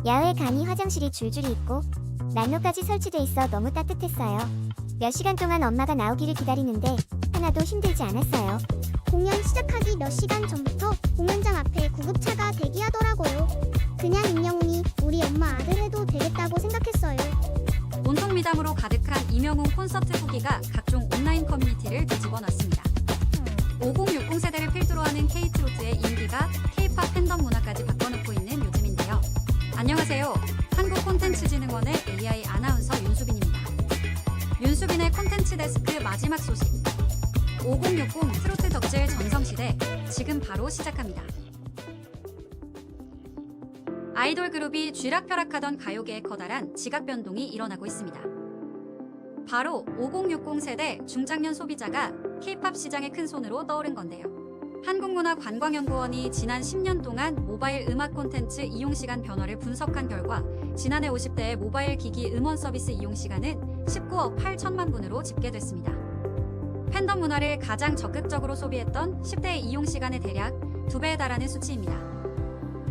야외 간이 화장실이 줄줄이 있고 난로까지 설치돼 있어 너무 따뜻했어요. 몇 시간 동안 엄마가 나오기를 기다리는데 하나도 힘들지 않았어요. 공연 시작하기 몇 시간 전부터 공연장 앞에 구급차가 대기하더라고요. 그냥 임영웅이 우리 엄마 아들 해도 되겠다고 생각했어요. 온통 미담으로 가득한 이명웅 콘서트 후기가 각종 온라인 커뮤니티를 뒤집어놨습니다. 5060 세대를 필두로 하는 K-트로트의 인기가 K-팝 팬덤 문화까지 바꿔놓고 있는 요즘인데요. 안녕하세요. 한국콘텐츠진흥원의 AI 아나운서 윤수빈입니다. 윤수빈의 콘텐츠 데스크 마지막 소식. 5060 트로트 덕질 전성시대 지금 바로 시작합니다. 아이돌 그룹이 쥐락펴락하던 가요계에 커다란 지각 변동이 일어나고 있습니다. 바로 5060 세대 중장년 소비자가 K-팝 시장의 큰 손으로 떠오른 건데요. 한국문화관광연구원이 지난 10년 동안 모바일 음악 콘텐츠 이용시간 변화를 분석한 결과 지난해 50대의 모바일 기기 음원 서비스 이용시간은 19억 8천만 분으로 집계됐습니다. 팬덤 문화를 가장 적극적으로 소비했던 10대의 이용시간의 대략 2배에 달하는 수치입니다.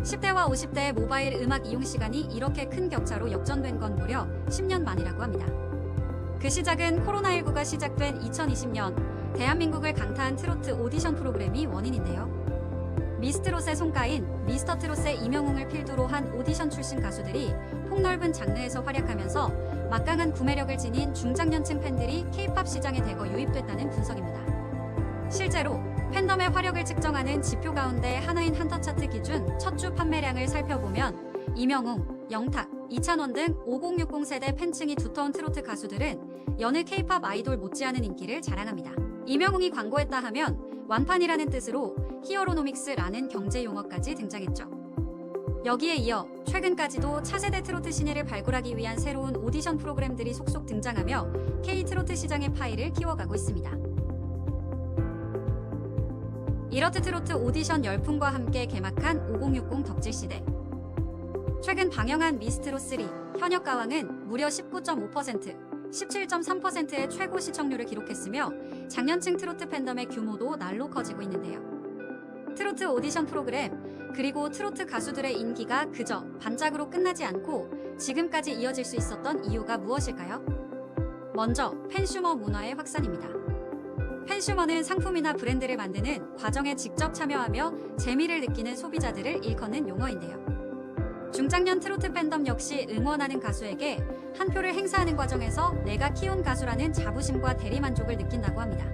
10대와 50대의 모바일 음악 이용시간이 이렇게 큰 격차로 역전된 건 무려 10년 만이라고 합니다. 그 시작은 코로나19가 시작된 2020년 대한민국을 강타한 트로트 오디션 프로그램이 원인인데요. 미스트롯의 송가인, 미스터트롯의 이명웅을 필두로 한 오디션 출신 가수들이 폭넓은 장르에서 활약하면서 막강한 구매력을 지닌 중장년층 팬들이 K-팝 시장에 대거 유입됐다는 분석입니다. 실제로 팬덤의 화력을 측정하는 지표 가운데 하나인 한터차트 기준 첫 주 판매량을 살펴보면 이명웅, 영탁, 이찬원 등 5060 세대 팬층이 두터운 트로트 가수들은 여느 K-팝 아이돌 못지않은 인기를 자랑합니다. 이명웅이 광고했다 하면 완판이라는 뜻으로 히어로노믹스라는 경제 용어까지 등장했죠. 여기에 이어 최근까지도 차세대 트로트 신예를 발굴하기 위한 새로운 오디션 프로그램들이 속속 등장하며 K-트로트 시장의 파이를 키워가고 있습니다. 이렇듯 트로트 오디션 열풍과 함께 개막한 5060 덕질시대. 최근 방영한 미스트롯 3 현역 가왕은 무려 19.5%, 17.3%의 최고 시청률을 기록했으며 장년층 트로트 팬덤의 규모도 날로 커지고 있는데요. 트로트 오디션 프로그램 그리고 트로트 가수들의 인기가 그저 반짝으로 끝나지 않고 지금까지 이어질 수 있었던 이유가 무엇일까요? 먼저 팬슈머 문화의 확산입니다. 팬슈머는 상품이나 브랜드를 만드는 과정에 직접 참여하며 재미를 느끼는 소비자들을 일컫는 용어인데요. 중장년 트로트 팬덤 역시 응원하는 가수에게 한 표를 행사하는 과정에서 내가 키운 가수라는 자부심과 대리만족을 느낀다고 합니다.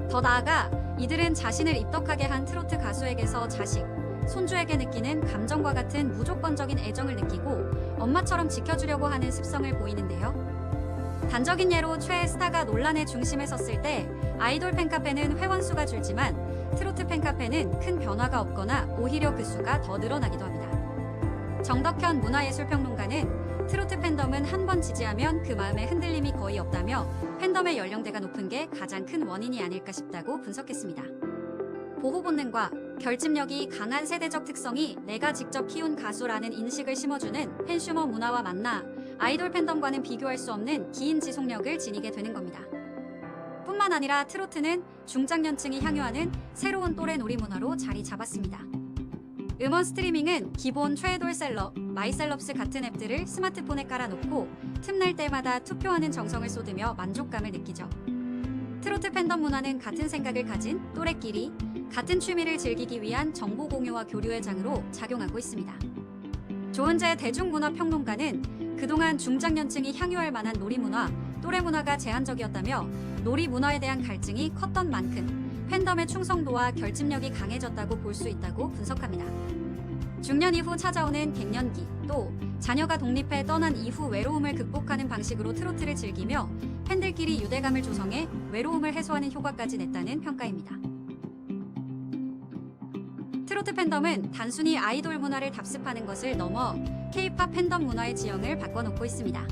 더 나아가 이들은 자신을 입덕하게 한 트로트 가수에게서 자식, 손주에게 느끼는 감정과 같은 무조건적인 애정을 느끼고 엄마처럼 지켜주려고 하는 습성을 보이는데요. 단적인 예로 최애 스타가 논란의 중심에 섰을 때 아이돌 팬카페는 회원수가 줄지만 트로트 팬카페는 큰 변화가 없거나 오히려 그 수가 더 늘어나기도 합니다. 정덕현 문화예술평론가는 트로트 팬덤은 한 번 지지하면 그 마음에 흔들림이 거의 없다며 팬덤의 연령대가 높은 게 가장 큰 원인이 아닐까 싶다고 분석했습니다. 보호 본능과 결집력이 강한 세대적 특성이 내가 직접 키운 가수라는 인식을 심어주는 팬슈머 문화와 만나 아이돌 팬덤과는 비교할 수 없는 긴 지속력을 지니게 되는 겁니다. 뿐만 아니라 트로트는 중장년층이 향유하는 새로운 또래 놀이문화로 자리 잡았습니다. 음원 스트리밍은 기본 최애돌 마이셀럽스 같은 앱들을 스마트폰에 깔아놓고 틈날 때마다 투표하는 정성을 쏟으며 만족감을 느끼죠. 트로트 팬덤 문화는 같은 생각을 가진 또래끼리 같은 취미를 즐기기 위한 정보 공유와 교류의 장으로 작용하고 있습니다. 조은재 대중문화평론가는 그동안 중장년층이 향유할 만한 놀이문화, 또래문화가 제한적이었다며 놀이문화에 대한 갈증이 컸던 만큼 팬덤의 충성도와 결집력이 강해졌다고 볼 수 있다고 분석합니다. 중년 이후 찾아오는 갱년기, 또 자녀가 독립해 떠난 이후 외로움을 극복하는 방식으로 트로트를 즐기며 팬들끼리 유대감을 조성해 외로움을 해소하는 효과까지 냈다는 평가입니다. 트로트 팬덤은 단순히 아이돌 문화를 답습하는 것을 넘어 K-팝 팬덤 문화의 지형을 바꿔놓고 있습니다.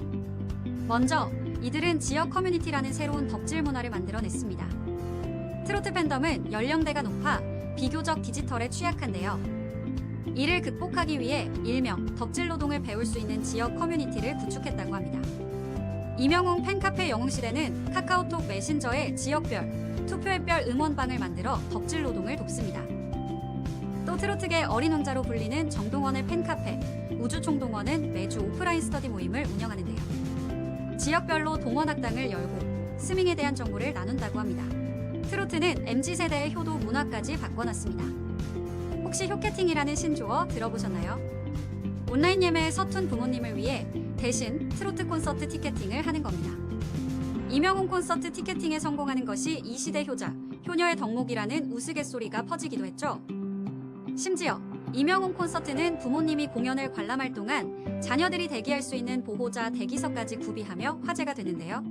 먼저 이들은 지역 커뮤니티라는 새로운 덕질 문화를 만들어냈습니다. 트로트 팬덤은 연령대가 높아 비교적 디지털에 취약한데요. 이를 극복하기 위해 일명 덕질 노동을 배울 수 있는 지역 커뮤니티를 구축했다고 합니다. 이명웅 팬카페 영웅시대는 카카오톡 메신저에 지역별, 투표앱별 응원방을 만들어 덕질 노동을 돕습니다. 또 트로트계 어린 왕자로 불리는 정동원의 팬카페 우주총동원은 매주 오프라인 스터디 모임을 운영하는데요. 지역별로 동원학당을 열고 스밍에 대한 정보를 나눈다고 합니다. 트로트는 MZ세대의 효도 문화까지 바꿔놨습니다. 혹시 효캐팅이라는 신조어 들어보셨나요? 온라인 예매에 서툰 부모님을 위해 대신 트로트 콘서트 티켓팅을 하는 겁니다. 이명웅 콘서트 티켓팅에 성공하는 것이 이 시대 효자, 효녀의 덕목이라는 우스갯소리가 퍼지기도 했죠. 심지어 이명웅 콘서트는 부모님이 공연을 관람할 동안 자녀들이 대기할 수 있는 보호자 대기석까지 구비하며 화제가 되는데요.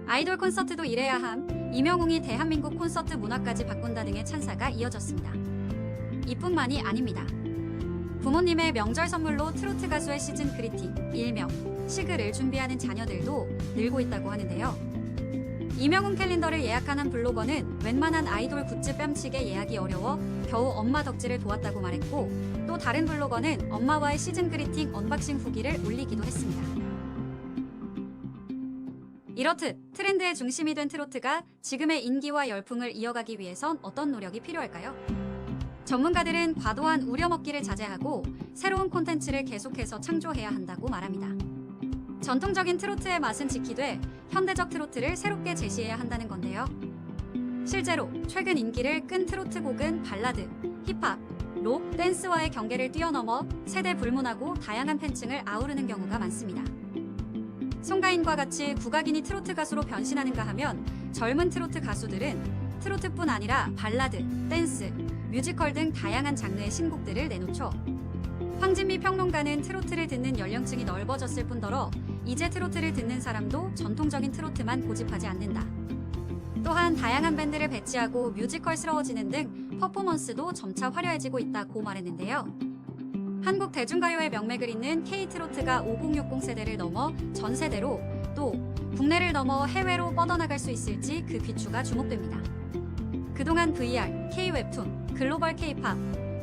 아이돌 콘서트도 이래야 함, 이명웅이 대한민국 콘서트 문화까지 바꾼다 등의 찬사가 이어졌습니다. 이뿐만이 아닙니다. 부모님의 명절 선물로 트로트 가수의 시즌 그리팅, 일명 시그를 준비하는 자녀들도 늘고 있다고 하는데요. 이명웅 캘린더를 예약한 한 블로거는 웬만한 아이돌 굿즈 뺨치게 예약이 어려워 겨우 엄마 덕질을 도왔다고 말했고, 또 다른 블로거는 엄마와의 시즌 그리팅 언박싱 후기를 올리기도 했습니다. 이렇듯 트렌드의 중심이 된 트로트가 지금의 인기와 열풍을 이어가기 위해선 어떤 노력이 필요할까요? 전문가들은 과도한 우려먹기를 자제하고 새로운 콘텐츠를 계속해서 창조해야 한다고 말합니다. 전통적인 트로트의 맛은 지키되 현대적 트로트를 새롭게 제시해야 한다는 건데요. 실제로 최근 인기를 끈 트로트 곡은 발라드, 힙합, 록, 댄스와의 경계를 뛰어넘어 세대 불문하고 다양한 팬층을 아우르는 경우가 많습니다. 송가인과 같이 국악인이 트로트 가수로 변신하는가 하면 젊은 트로트 가수들은 트로트뿐 아니라 발라드, 댄스, 뮤지컬 등 다양한 장르의 신곡들을 내놓죠. 황진미 평론가는 트로트를 듣는 연령층이 넓어졌을 뿐더러 이제 트로트를 듣는 사람도 전통적인 트로트만 고집하지 않는다. 또한 다양한 밴드를 배치하고 뮤지컬스러워지는 등 퍼포먼스도 점차 화려해지고 있다고 말했는데요. 한국 대중가요의 명맥을 잇는 K-트로트가 5060 세대를 넘어 전 세대로 또 국내를 넘어 해외로 뻗어나갈 수 있을지 그 귀추가 주목됩니다. 그동안 VR, K-웹툰, 글로벌 K-팝,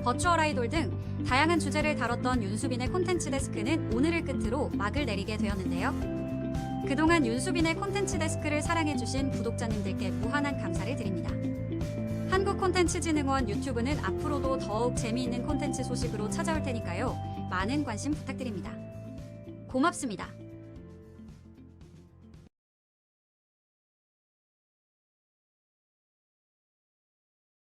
버추얼 아이돌 등 다양한 주제를 다뤘던 윤수빈의 콘텐츠 데스크는 오늘을 끝으로 막을 내리게 되었는데요. 그동안 윤수빈의 콘텐츠 데스크를 사랑해주신 구독자님들께 무한한 감사를 드립니다. 한국콘텐츠진흥원 유튜브는 앞으로도 더욱 재미있는 콘텐츠 소식으로 찾아올 테니까요. 많은 관심 부탁드립니다. 고맙습니다.